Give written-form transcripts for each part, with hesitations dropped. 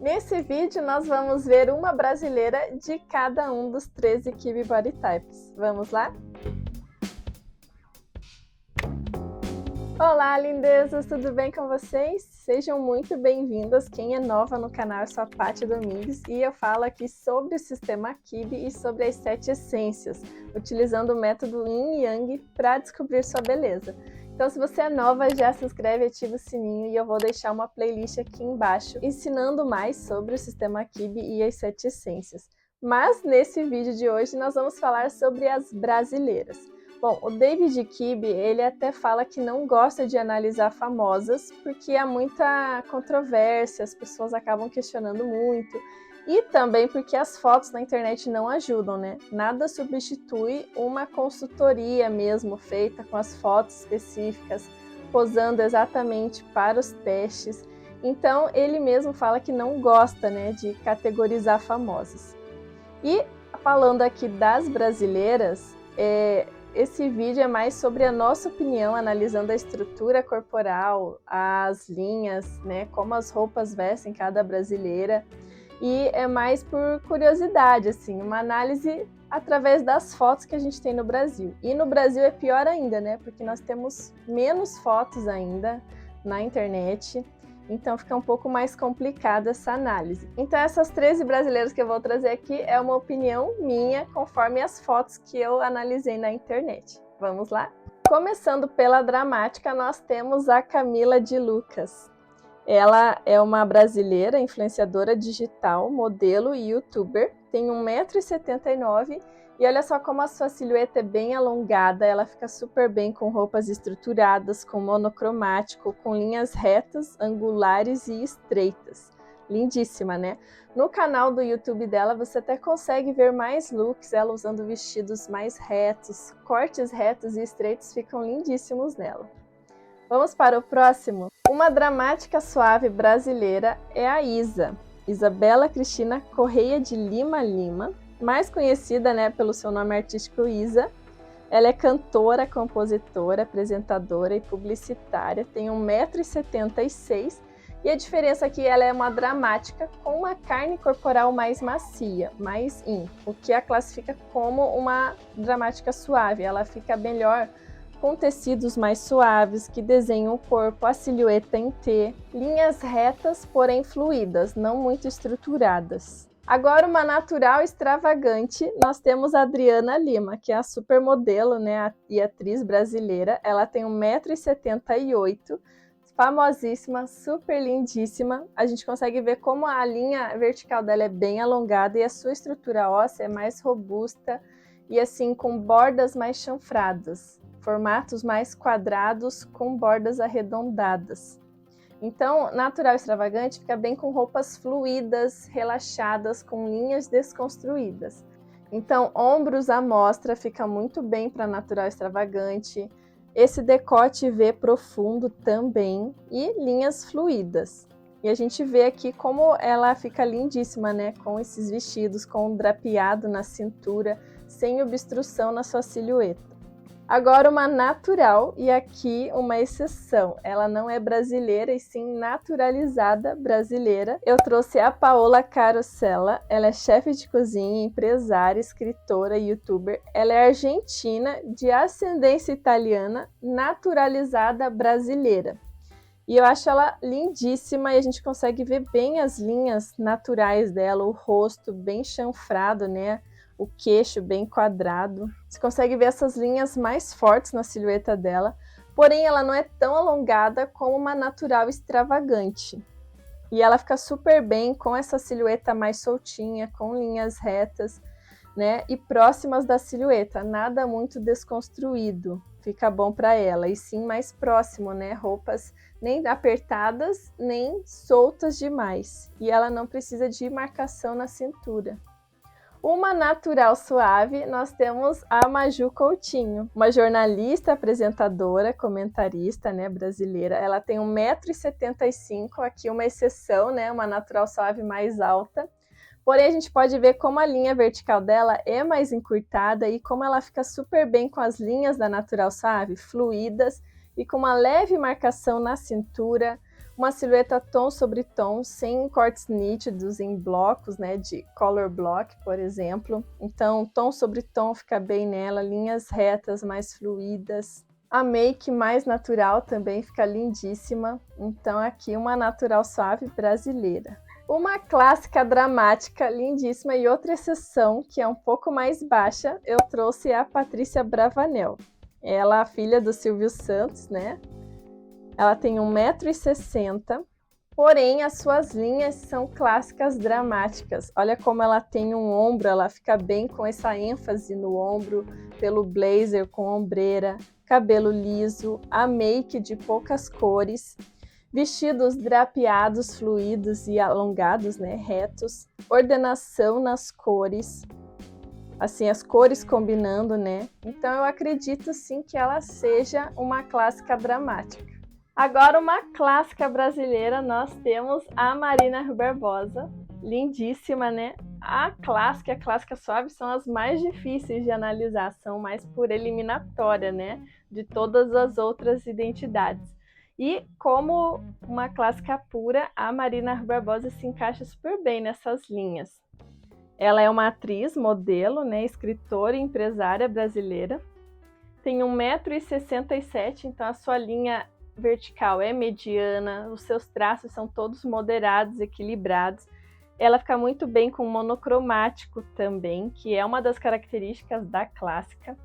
Nesse vídeo, nós vamos ver uma brasileira de cada um dos 13 Kibe Body Types. Vamos lá? Olá, lindezas! Tudo bem com vocês? Sejam muito bem-vindas. Quem é nova no canal, eu sou a Paty Domingues e eu falo aqui sobre o sistema Kibe e sobre as 7 essências, utilizando o método Yin e Yang para descobrir sua beleza. Então, se você é nova, já se inscreve e ativa o sininho e eu vou deixar uma playlist aqui embaixo ensinando mais sobre o sistema Kibe e as 7 essências. Mas nesse vídeo de hoje nós vamos falar sobre as brasileiras. Bom, o David Kibe, ele até fala que não gosta de analisar famosas porque há muita controvérsia, as pessoas acabam questionando muito. E também porque as fotos na internet não ajudam, né? Nada substitui uma consultoria mesmo feita com as fotos específicas, posando exatamente para os testes. Então, ele mesmo fala que não gosta, né, de categorizar famosas. E falando aqui das brasileiras, esse vídeo é mais sobre a nossa opinião, analisando a estrutura corporal, as linhas, né, como as roupas vestem cada brasileira. E é mais por curiosidade, assim, uma análise através das fotos que a gente tem no Brasil. E no Brasil é pior ainda, né? Porque nós temos menos fotos ainda na internet, então fica um pouco mais complicada essa análise. Então essas 13 brasileiras que eu vou trazer aqui é uma opinião minha, conforme as fotos que eu analisei na internet. Vamos lá? Começando pela dramática, nós temos a Camila de Lucas. Ela é uma brasileira, influenciadora digital, modelo e youtuber, tem 1,79 m e olha só como a sua silhueta é bem alongada, ela fica super bem com roupas estruturadas, com monocromático, com linhas retas, angulares e estreitas. Lindíssima, né? No canal do YouTube dela você até consegue ver mais looks, ela usando vestidos mais retos, cortes retos e estreitos ficam lindíssimos nela. Vamos para o próximo? Uma dramática suave brasileira é a Isa, Isabela Cristina Correia de Lima Lima, mais conhecida, né, pelo seu nome artístico Isa. Ela é cantora, compositora, apresentadora e publicitária, tem 1,76 m e a diferença aqui ela é uma dramática com uma carne corporal mais macia, mais o que a classifica como uma dramática suave. Ela fica melhor com tecidos mais suaves, que desenham o corpo, a silhueta em T, linhas retas, porém fluídas, não muito estruturadas. Agora, uma natural extravagante, nós temos a Adriana Lima, que é a supermodelo, né, e atriz brasileira. Ela tem 1,78 m, famosíssima, super lindíssima. A gente consegue ver como a linha vertical dela é bem alongada e a sua estrutura óssea é mais robusta e assim com bordas mais chanfradas. Formatos mais quadrados com bordas arredondadas. Então, natural extravagante fica bem com roupas fluídas, relaxadas, com linhas desconstruídas. Então, ombros à mostra fica muito bem para natural extravagante. Esse decote V profundo também e linhas fluídas. E a gente vê aqui como ela fica lindíssima, né? Com esses vestidos, com um drapeado na cintura, sem obstrução na sua silhueta. Agora uma natural, e aqui uma exceção, ela não é brasileira e sim naturalizada brasileira. Eu trouxe a Paola Carosella, ela é chefe de cozinha, empresária, escritora e youtuber. Ela é argentina, de ascendência italiana, naturalizada brasileira. E eu acho ela lindíssima e a gente consegue ver bem as linhas naturais dela, o rosto bem chanfrado, né? O queixo bem quadrado. Você consegue ver essas linhas mais fortes na silhueta dela, porém ela não é tão alongada como uma natural extravagante. E ela fica super bem com essa silhueta mais soltinha, com linhas retas, né, e próximas da silhueta, nada muito desconstruído. Fica bom para ela, e sim mais próximo, né, roupas nem apertadas, nem soltas demais. E ela não precisa de marcação na cintura. Uma natural suave, nós temos a Maju Coutinho, uma jornalista, apresentadora, comentarista, né, brasileira. Ela tem 1,75 m, aqui uma exceção, né, uma natural suave mais alta. Porém, a gente pode ver como a linha vertical dela é mais encurtada e como ela fica super bem com as linhas da natural suave, fluídas e com uma leve marcação na cintura, uma silhueta tom sobre tom, sem cortes nítidos em blocos, né, de color block, por exemplo. Então, tom sobre tom fica bem nela, linhas retas mais fluídas. A make mais natural também fica lindíssima. Então, aqui uma natural suave brasileira. Uma clássica dramática lindíssima e outra exceção, que é um pouco mais baixa, eu trouxe a Patrícia Bravanel. Ela é a filha do Silvio Santos, né? Ela tem 1,60 m, porém as suas linhas são clássicas dramáticas. Olha como ela tem um ombro, ela fica bem com essa ênfase no ombro, pelo blazer com ombreira, cabelo liso, a make de poucas cores, vestidos drapeados, fluidos e alongados, né, retos, ordenação nas cores, assim, as cores combinando, né? Então eu acredito sim que ela seja uma clássica dramática. Agora, uma clássica brasileira, nós temos a Marina Rui Barbosa, lindíssima, né? A clássica e a clássica suave são as mais difíceis de analisar, são mais por eliminatória, né? De todas as outras identidades. E como uma clássica pura, a Marina Rui Barbosa se encaixa super bem nessas linhas. Ela é uma atriz, modelo, né? Escritora e empresária brasileira. Tem 1,67 m, então a sua linha vertical é mediana, os seus traços são todos moderados, equilibrados. Ela fica muito bem com monocromático também, que é uma das características da clássica.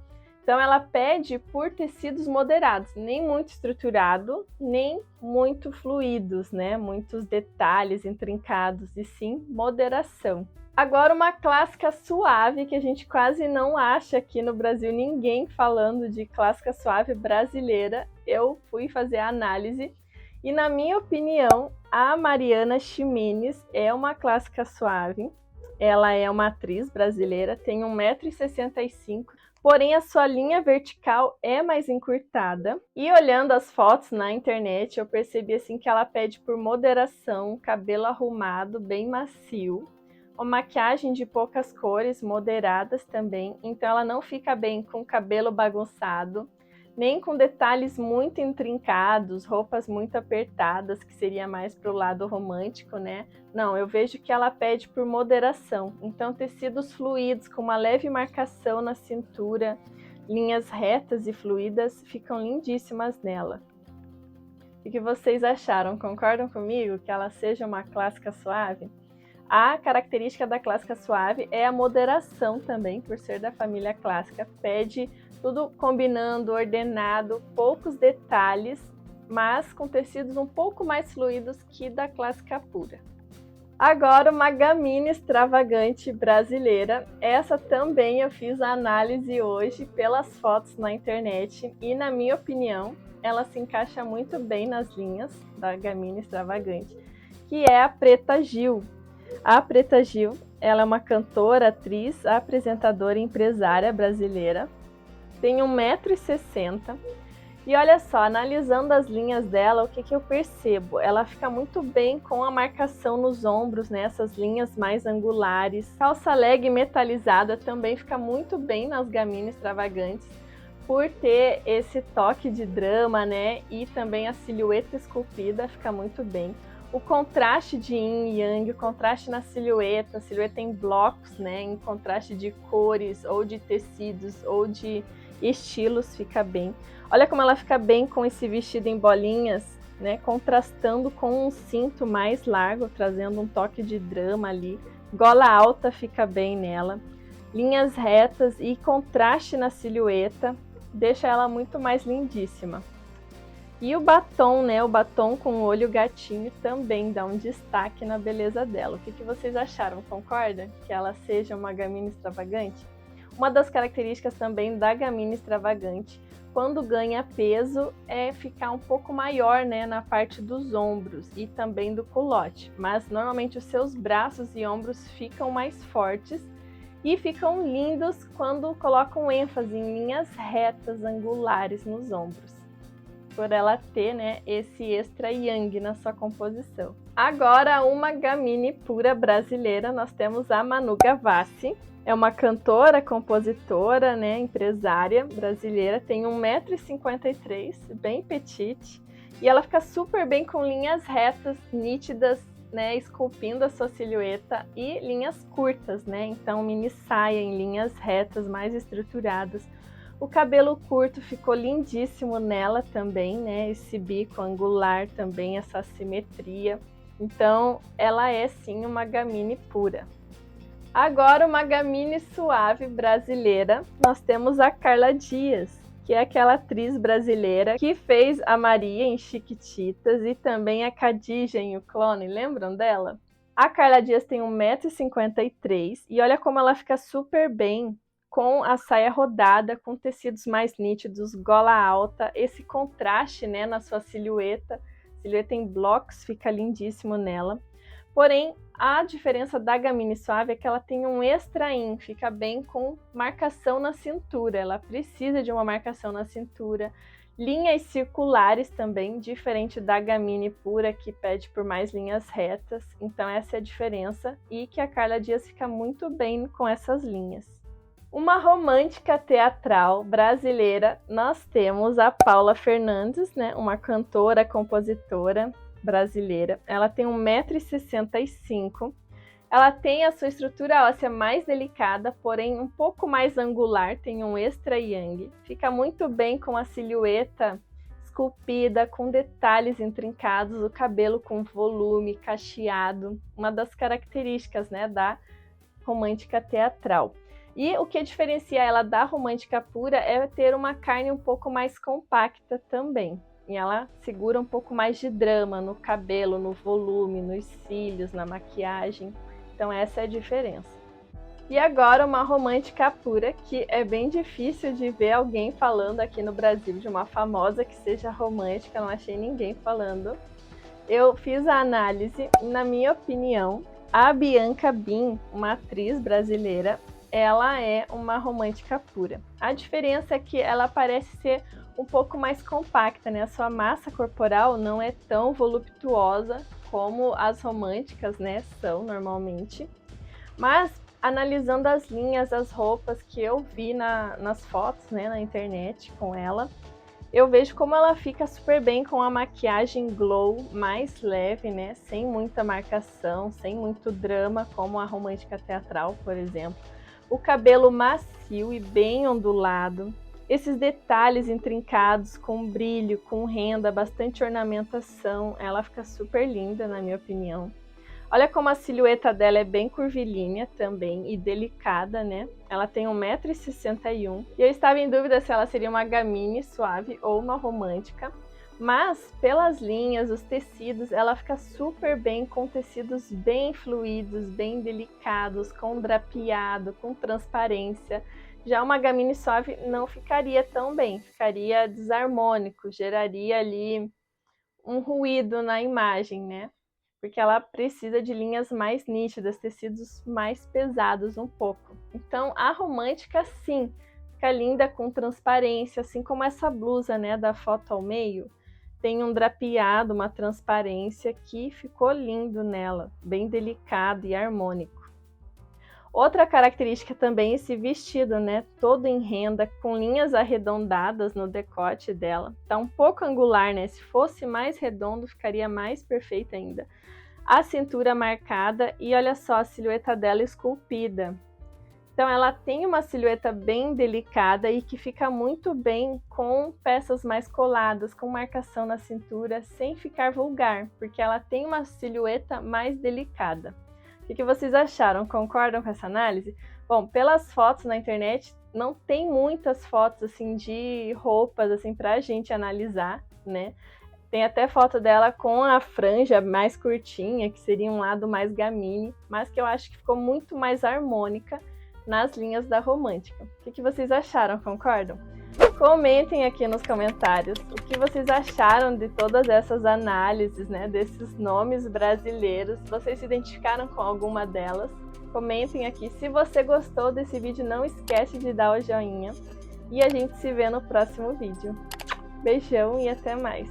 Então ela pede por tecidos moderados, nem muito estruturado, nem muito fluidos, né? Muitos detalhes intrincados, e sim moderação. Agora, uma clássica suave, que a gente quase não acha aqui no Brasil ninguém falando de clássica suave brasileira. Eu fui fazer a análise e, na minha opinião, a Mariana Ximenes é uma clássica suave. Ela é uma atriz brasileira, tem 1,65 m, porém a sua linha vertical é mais encurtada. E olhando as fotos na internet, eu percebi assim que ela pede por moderação, cabelo arrumado, bem macio. Uma maquiagem de poucas cores, moderadas também, então ela não fica bem com o cabelo bagunçado, nem com detalhes muito intrincados, roupas muito apertadas, que seria mais para o lado romântico, né? Não, eu vejo que ela pede por moderação, então tecidos fluidos com uma leve marcação na cintura, linhas retas e fluidas ficam lindíssimas nela. O que vocês acharam? Concordam comigo que ela seja uma clássica suave? A característica da clássica suave é a moderação também, por ser da família clássica. Pede tudo combinando, ordenado, poucos detalhes, mas com tecidos um pouco mais fluidos que da clássica pura. Agora, uma gamine extravagante brasileira. Essa também eu fiz a análise hoje pelas fotos na internet e, na minha opinião, ela se encaixa muito bem nas linhas da gamine extravagante, que é a Preta Gil. A Preta Gil, ela é uma cantora, atriz, apresentadora e empresária brasileira. Tem 1,60 m. E olha só, analisando as linhas dela, o que eu percebo? Ela fica muito bem com a marcação nos ombros, né? Essas linhas mais angulares. Calça leg metalizada também fica muito bem nas gamine extravagantes, por ter esse toque de drama, né? E também a silhueta esculpida fica muito bem. O contraste de yin e yang, o contraste na silhueta, a silhueta em blocos, né, em contraste de cores, ou de tecidos, ou de estilos, fica bem. Olha como ela fica bem com esse vestido em bolinhas, né, contrastando com um cinto mais largo, trazendo um toque de drama ali. Gola alta fica bem nela. Linhas retas e contraste na silhueta, deixa ela muito mais lindíssima. E o batom, né? O batom com o olho gatinho também dá um destaque na beleza dela. O que vocês acharam? Concorda que ela seja uma gamine extravagante? Uma das características também da gamine extravagante, quando ganha peso, é ficar um pouco maior, né, na parte dos ombros e também do culote. Mas normalmente os seus braços e ombros ficam mais fortes e ficam lindos quando colocam ênfase em linhas retas, angulares nos ombros, por ela ter, né, esse extra yang na sua composição. Agora, uma gamine pura brasileira, nós temos a Manu Gavassi. É uma cantora, compositora, né, empresária brasileira, tem 1,53 m, bem petite. E ela fica super bem com linhas retas, nítidas, né, esculpindo a sua silhueta, e linhas curtas, né? Então mini saia em linhas retas, mais estruturadas. O cabelo curto ficou lindíssimo nela também, né? Esse bico angular também, essa simetria. Então ela é sim uma gamine pura. Agora uma gamine suave brasileira, nós temos a Carla Dias, que é aquela atriz brasileira que fez a Maria em Chiquititas e também a Khadija em O Clone, lembram dela? A Carla Dias tem 1,53 m e olha como ela fica super bem com a saia rodada, com tecidos mais nítidos, gola alta, esse contraste, né, na sua silhueta em blocos, fica lindíssimo nela. Porém, a diferença da gamine suave é que ela tem um extra in, fica bem com marcação na cintura, ela precisa de uma marcação na cintura, linhas circulares também, diferente da gamine pura que pede por mais linhas retas, então essa é a diferença, e que a Carla Dias fica muito bem com essas linhas. Uma romântica teatral brasileira, nós temos a Paula Fernandes, né, uma cantora, compositora brasileira. Ela tem 1,65 m, ela tem a sua estrutura óssea mais delicada, porém um pouco mais angular, tem um extra yang. Fica muito bem com a silhueta esculpida, com detalhes intrincados, o cabelo com volume, cacheado, uma das características, né, da romântica teatral. E o que diferencia ela da romântica pura é ter uma carne um pouco mais compacta também. E ela segura um pouco mais de drama no cabelo, no volume, nos cílios, na maquiagem. Então essa é a diferença. E agora uma romântica pura, que é bem difícil de ver alguém falando aqui no Brasil de uma famosa que seja romântica, não achei ninguém falando. Eu fiz a análise, na minha opinião, a Bianca Bin, uma atriz brasileira, ela é uma romântica pura. A diferença é que ela parece ser um pouco mais compacta, né? A sua massa corporal não é tão voluptuosa como as românticas, né, são normalmente. Mas analisando as linhas, as roupas que eu vi nas fotos, né, na internet com ela, eu vejo como ela fica super bem com a maquiagem glow mais leve, né, sem muita marcação, sem muito drama, como a romântica teatral, por exemplo. O cabelo macio e bem ondulado, esses detalhes intrincados com brilho, com renda, bastante ornamentação, ela fica super linda, na minha opinião. Olha como a silhueta dela é bem curvilínea também e delicada, né? Ela tem 1,61 m e eu estava em dúvida se ela seria uma gamine suave ou uma romântica, mas pelas linhas, os tecidos, ela fica super bem com tecidos bem fluidos, bem delicados, com drapeado, com transparência. Já uma gamine suave não ficaria tão bem, ficaria desarmônico, geraria ali um ruído na imagem, né? Porque ela precisa de linhas mais nítidas, tecidos mais pesados um pouco. Então a romântica sim, fica linda com transparência, assim como essa blusa, né, da foto ao meio, tem um drapeado, uma transparência que ficou lindo nela, bem delicado e harmônico. Outra característica também é esse vestido, né, todo em renda, com linhas arredondadas no decote dela. Tá um pouco angular, né? Se fosse mais redondo, ficaria mais perfeita ainda. A cintura marcada e olha só a silhueta dela esculpida. Então ela tem uma silhueta bem delicada e que fica muito bem com peças mais coladas, com marcação na cintura, sem ficar vulgar, porque ela tem uma silhueta mais delicada. O que vocês acharam? Concordam com essa análise? Bom, pelas fotos na internet, não tem muitas fotos assim de roupas assim pra gente analisar, né? Tem até foto dela com a franja mais curtinha, que seria um lado mais gamine, mas que eu acho que ficou muito mais harmônica nas linhas da romântica. O que vocês acharam? Concordam? Comentem aqui nos comentários o que vocês acharam de todas essas análises, né, desses nomes brasileiros. Vocês se identificaram com alguma delas? Comentem aqui. Se você gostou desse vídeo, não esquece de dar o joinha. E a gente se vê no próximo vídeo. Beijão e até mais!